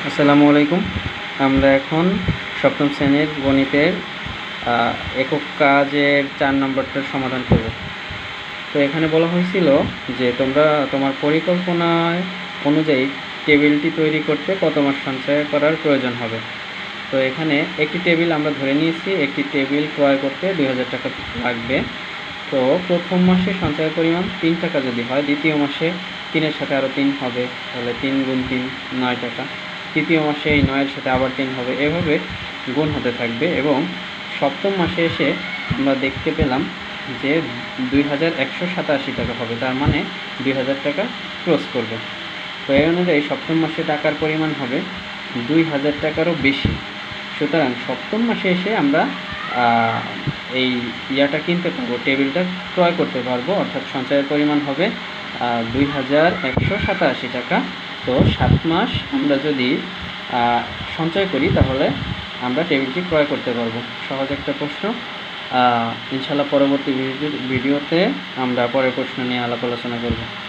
আসসালামু আলাইকুম। আমরা এখন সপ্তম শ্রেণীর গণিতের একক কাজের 4 নম্বরটার সমাধান করব। তো এখানে বলা হয়েছিল যে তোমরা তোমার পরিকল্পনায় অনুযায়ী টেবিলটি তৈরি করতে কত মাস সঞ্চয় করার প্রয়োজন হবে। তো এখানে একটি টেবিল আমরা ধরে নিয়েছি, একটি টেবিল ক্রয় করতে 2000 টাকা লাগবে। তো প্রথম মাসে সঞ্চয়ের পরিমাণ 3 টাকা যদি হয়, দ্বিতীয় মাসে 3-এর সাথে আরও 3 হবে, তাহলে 3 গুণ 3 9 টাকা। তৃতীয় মাসে এই 9-এর সাথে আবার 3 হবে, এভাবে গুণ হতে থাকবে। এবং সপ্তম মাসে এসে আমরা দেখতে পেলাম যে 2187 টাকা হবে, তার মানে 2000 টাকা ক্রস করবে। তো এই অনুযায়ী সপ্তম মাসে টাকার পরিমাণ হবে 2000 টাকারও বেশি। সুতরাং সপ্তম মাসে এসে আমরা এই ইয়াটা কিনতে পারবো, টেবিলটা ক্রয় করতে পারবো, অর্থাৎ সঞ্চয়ের পরিমাণ হবে 2187 টাকা। তো 7 মাস আমরা যদি সঞ্চয় করি তাহলে আমরা টেবিলটি ক্রয় করতে পারবো। সহজ একটা প্রশ্ন। ইনশাআল্লাহ পরবর্তী ভিডিওতে আমরা পরের প্রশ্ন নিয়ে আলাপ আলোচনা করব।